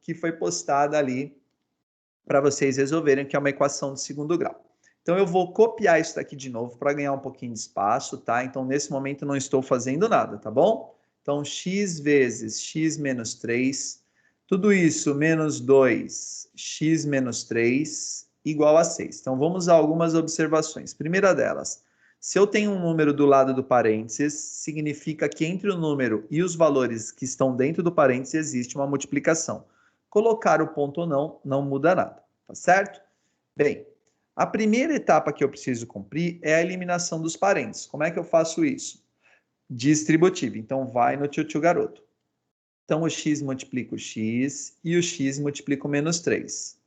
que foi postada ali para vocês resolverem, que é uma equação de segundo grau. Então, eu vou copiar isso daqui de novo para ganhar um pouquinho de espaço, tá? Então, nesse momento, não estou fazendo nada, tá bom? Então, x vezes x menos 3, tudo isso menos 2, x menos 3, igual a 6. Então, vamos a algumas observações. Primeira delas, se eu tenho um número do lado do parênteses, significa que entre o número e os valores que estão dentro do parênteses existe uma multiplicação. Colocar o ponto ou não, não muda nada, tá certo? Bem, a primeira etapa que eu preciso cumprir é a eliminação dos parênteses. Como é que eu faço isso? Distributivo. Então, vai no tio garoto. Então, o x multiplica o x e o x multiplica o menos 3.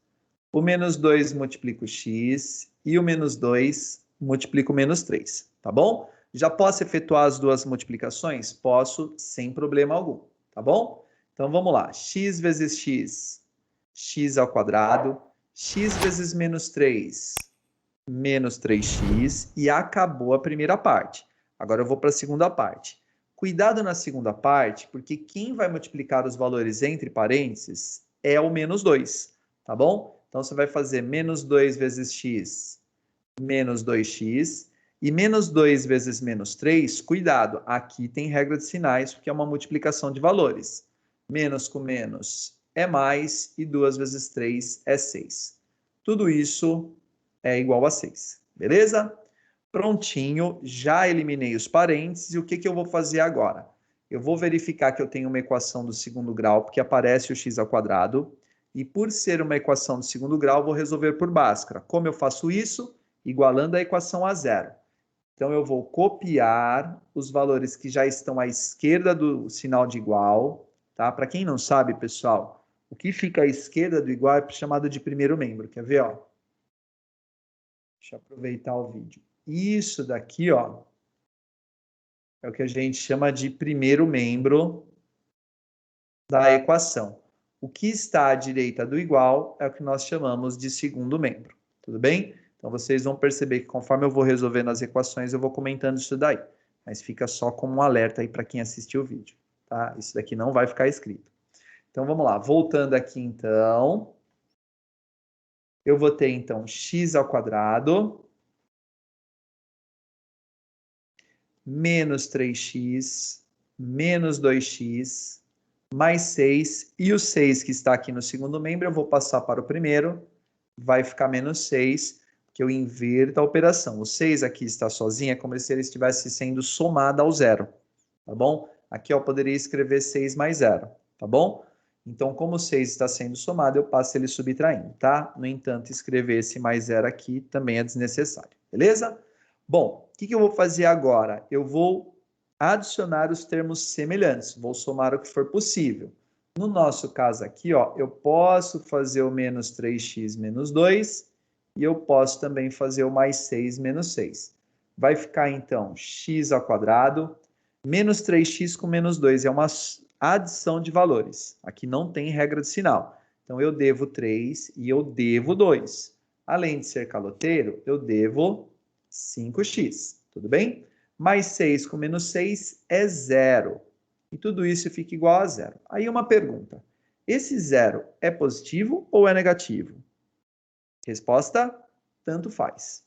O menos 2 multiplica o x e o menos 2 multiplica o menos 3. Tá bom? Já posso efetuar as duas multiplicações? Posso, sem problema algum. Tá bom? Então, vamos lá. X vezes x, x ao quadrado. X vezes menos 3, menos 3x, e acabou a primeira parte. Agora eu vou para a segunda parte. Cuidado na segunda parte, porque quem vai multiplicar os valores entre parênteses é o menos 2, tá bom? Então você vai fazer menos 2 vezes x, menos 2x, e menos 2 vezes menos 3, cuidado, aqui tem regra de sinais, porque é uma multiplicação de valores. Menos com menos é mais, e 2 vezes 3 é 6. Tudo isso é igual a 6, beleza? Prontinho, já eliminei os parênteses, e o que eu vou fazer agora? Eu vou verificar que eu tenho uma equação do segundo grau, porque aparece o x ao quadrado, e por ser uma equação do segundo grau, vou resolver por Bhaskara. Como eu faço isso? Igualando a equação a zero. Então, eu vou copiar os valores que já estão à esquerda do sinal de igual, tá? Para quem não sabe, pessoal, o que fica à esquerda do igual é chamado de primeiro membro. Quer ver, ó? Deixa eu aproveitar o vídeo. Isso daqui, ó, é o que a gente chama de primeiro membro da equação. O que está à direita do igual é o que nós chamamos de segundo membro. Tudo bem? Então, vocês vão perceber que conforme eu vou resolvendo as equações, eu vou comentando isso daí. Mas fica só como um alerta aí para quem assistiu o vídeo, tá? Isso daqui não vai ficar escrito. Então, vamos lá. Voltando aqui, então. Eu vou ter, então, x ao quadrado menos 3x menos 2x mais 6. E o 6 que está aqui no segundo membro, eu vou passar para o primeiro. Vai ficar menos 6, que eu inverto a operação. O 6 aqui está sozinho, é como se ele estivesse sendo somado ao zero, tá bom? Aqui eu poderia escrever 6 mais 0, tá bom? Então, como o 6 está sendo somado, eu passo ele subtraindo, tá? No entanto, escrever esse mais 0 aqui também é desnecessário, beleza? Bom, o que eu vou fazer agora? Eu vou adicionar os termos semelhantes, vou somar o que for possível. No nosso caso aqui, ó, eu posso fazer o menos 3x menos 2 e eu posso também fazer o mais 6 menos 6. Vai ficar, então, x ao quadrado menos 3x com menos 2. É uma adição de valores. Aqui não tem regra de sinal. Então, eu devo 3 e eu devo 2. Além de ser caloteiro, eu devo 5x. Tudo bem? Mais 6 com menos 6 é 0. E tudo isso fica igual a 0. Aí uma pergunta. Esse 0 é positivo ou é negativo? Resposta, tanto faz.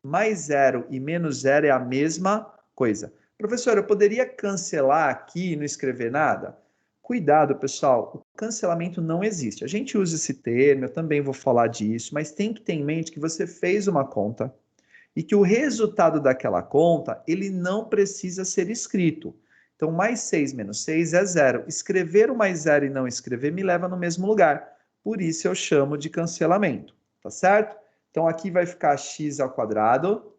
Mais 0 e menos 0 é a mesma coisa. Professor, eu poderia cancelar aqui e não escrever nada? Cuidado, pessoal, o cancelamento não existe. A gente usa esse termo, eu também vou falar disso, mas tem que ter em mente que você fez uma conta e que o resultado daquela conta, ele não precisa ser escrito. Então, mais 6 menos 6 é 0. Escrever o mais 0 e não escrever me leva no mesmo lugar. Por isso eu chamo de cancelamento, tá certo? Então, aqui vai ficar x ao quadrado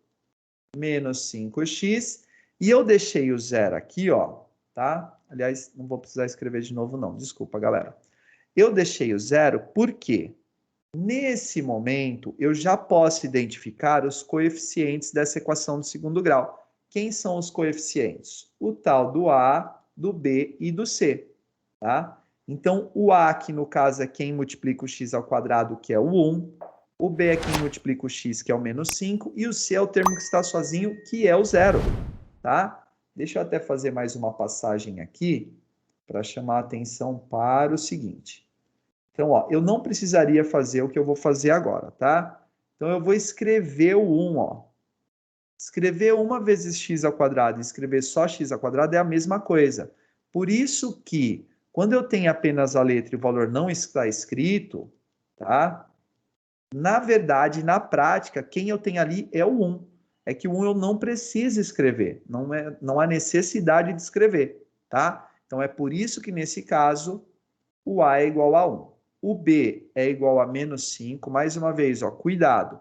menos 5x. E eu deixei o 0 aqui, ó, tá? Aliás, não vou precisar escrever de novo, não. Desculpa, galera. Eu deixei o 0 por quê? Nesse momento, eu já posso identificar os coeficientes dessa equação do segundo grau. Quem são os coeficientes? O tal do A, do B e do C, tá? Então, o A aqui, no caso, é quem multiplica o x ao quadrado, que é o 1. O B é quem multiplica o x, que é o menos 5. E o C é o termo que está sozinho, que é o 0, tá? Deixa eu até fazer mais uma passagem aqui, para chamar a atenção para o seguinte. Então, ó, eu não precisaria fazer o que eu vou fazer agora, tá? Então, eu vou escrever o 1, ó. Escrever 1 vezes x ao quadrado e escrever só x ao quadrado é a mesma coisa. Por isso que, quando eu tenho apenas a letra e o valor não está escrito, tá? Na verdade, na prática, quem eu tenho ali é o 1. É que o 1 eu não preciso escrever, não há necessidade de escrever, tá? Então, é por isso que, nesse caso, o A é igual a 1. O B é igual a menos 5. Mais uma vez, ó, cuidado.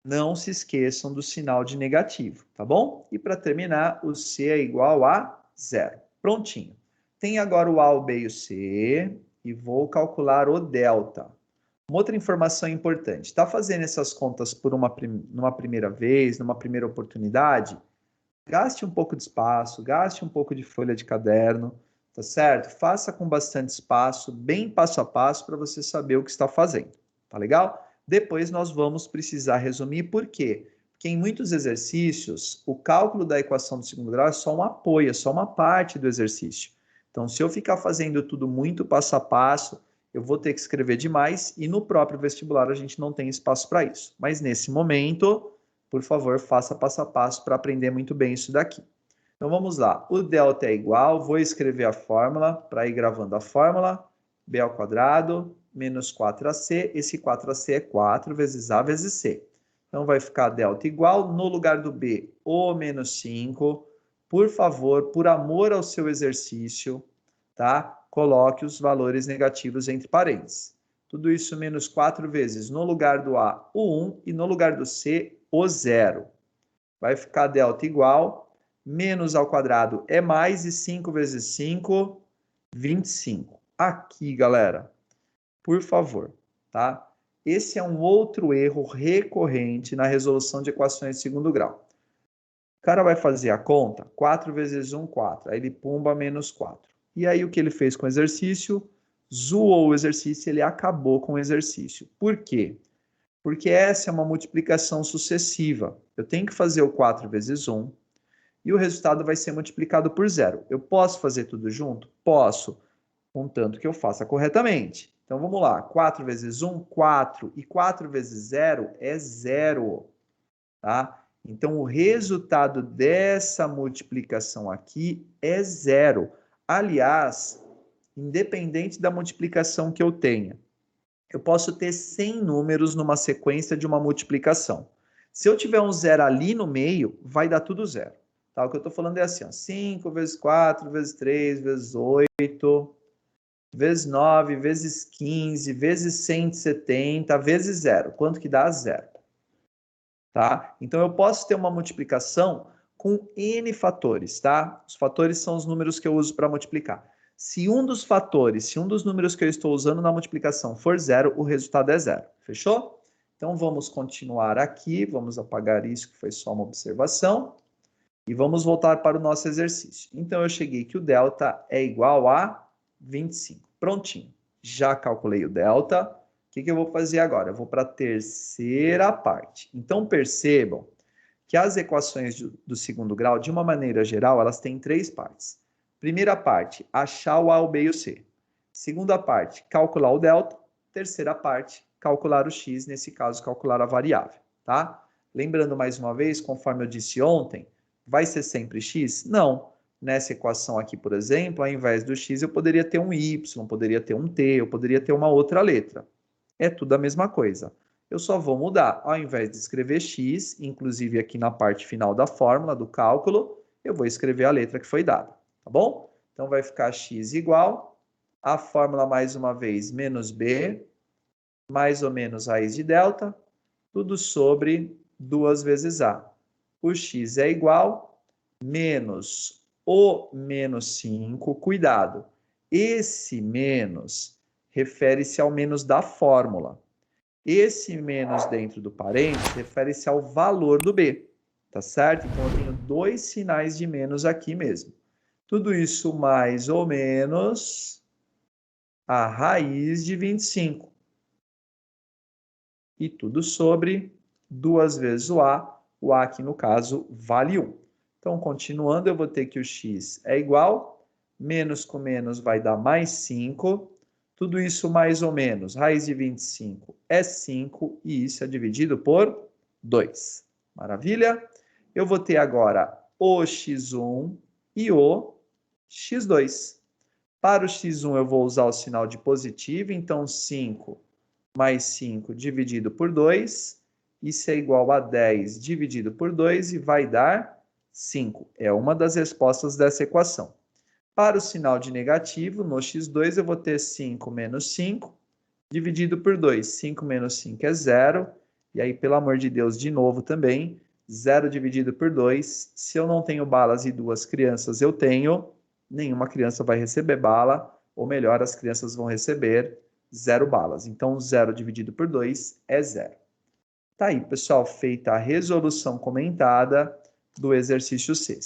Não se esqueçam do sinal de negativo, tá bom? E para terminar, o C é igual a 0. Prontinho. Tem agora o A, o B e o C, e vou calcular o delta. Uma outra informação importante, está fazendo essas contas por numa primeira vez, numa primeira oportunidade? Gaste um pouco de espaço, gaste um pouco de folha de caderno, tá certo? Faça com bastante espaço, bem passo a passo, para você saber o que está fazendo, tá legal? Depois nós vamos precisar resumir por quê? Porque em muitos exercícios, o cálculo da equação do segundo grau é só um apoio, é só uma parte do exercício. Então, se eu ficar fazendo tudo muito passo a passo, eu vou ter que escrever demais e no próprio vestibular a gente não tem espaço para isso. Mas nesse momento, por favor, faça passo a passo para aprender muito bem isso daqui. Então vamos lá, o delta é igual, vou escrever a fórmula para ir gravando a fórmula, b ao quadrado menos 4ac, esse 4ac é 4 vezes a vezes c. Então vai ficar delta igual, no lugar do b, o menos 5. Por favor, por amor ao seu exercício, tá? Coloque os valores negativos entre parênteses. Tudo isso menos 4 vezes, no lugar do A, o 1, e no lugar do C, o 0. Vai ficar delta igual, menos ao quadrado é mais, e 5 vezes 5, 25. Aqui, galera, por favor, tá? Esse é um outro erro recorrente na resolução de equações de segundo grau. O cara vai fazer a conta, 4 vezes 1, 4. Aí ele pumba menos 4. E aí o que ele fez com o exercício? Zoou o exercício, ele acabou com o exercício. Por quê? Porque essa é uma multiplicação sucessiva. Eu tenho que fazer o 4 vezes 1 e o resultado vai ser multiplicado por 0. Eu posso fazer tudo junto? Posso, contanto que eu faça corretamente. Então vamos lá, 4 vezes 1, 4, e 4 vezes 0 é 0, tá? Então o resultado dessa multiplicação aqui é 0. Aliás, independente da multiplicação que eu tenha, eu posso ter 100 números numa sequência de uma multiplicação. Se eu tiver um zero ali no meio, vai dar tudo zero. Tá? O que eu estou falando é assim, ó, 5 vezes 4, vezes 3, vezes 8, vezes 9, vezes 15, vezes 170, vezes zero. Quanto que dá? Zero. Tá? Então, eu posso ter uma multiplicação com N fatores, tá? Os fatores são os números que eu uso para multiplicar. Se um dos fatores, se um dos números que eu estou usando na multiplicação for zero, o resultado é zero. Fechou? Então, vamos continuar aqui. Vamos apagar isso, que foi só uma observação. E vamos voltar para o nosso exercício. Então, eu cheguei que o delta é igual a 25. Prontinho. Já calculei o delta. O que eu vou fazer agora? Eu vou para a terceira parte. Então, percebam que as equações do segundo grau, de uma maneira geral, elas têm 3 partes. Primeira parte, achar o A, o B e o C. Segunda parte, calcular o delta. Terceira parte, calcular o x, nesse caso, calcular a variável, tá? Lembrando mais uma vez, conforme eu disse ontem, vai ser sempre x? Não. Nessa equação aqui, por exemplo, ao invés do x, eu poderia ter um y, poderia ter um t, eu poderia ter uma outra letra. É tudo a mesma coisa. Eu só vou mudar. Ao invés de escrever x, inclusive aqui na parte final da fórmula, do cálculo, eu vou escrever a letra que foi dada, tá bom? Então, vai ficar x igual a fórmula, mais uma vez, menos b, mais ou menos raiz de delta, tudo sobre 2 vezes a. O x é igual menos o menos 5. Cuidado, esse menos refere-se ao menos da fórmula. Esse menos dentro do parênteses refere-se ao valor do b, tá certo? Então, eu tenho 2 sinais de menos aqui mesmo. Tudo isso mais ou menos a raiz de 25. E tudo sobre 2 vezes o A aqui no caso vale 1. Então, continuando, eu vou ter que o x é igual, menos com menos vai dar mais 5, Tudo isso mais ou menos, raiz de 25 é 5 e isso é dividido por 2. Maravilha? Eu vou ter agora o x1 e o x2. Para o x1 eu vou usar o sinal de positivo, então 5 mais 5 dividido por 2, isso é igual a 10 dividido por 2 e vai dar 5. É uma das respostas dessa equação. Para o sinal de negativo, no x2 eu vou ter 5 menos 5 dividido por 2. 5 menos 5 é 0. E aí, pelo amor de Deus, de novo também, 0 dividido por 2. Se eu não tenho balas e 2 crianças, eu tenho, nenhuma criança vai receber bala, ou melhor, as crianças vão receber 0 balas. Então, 0 dividido por 2 é 0. Tá aí, pessoal, feita a resolução comentada do exercício C.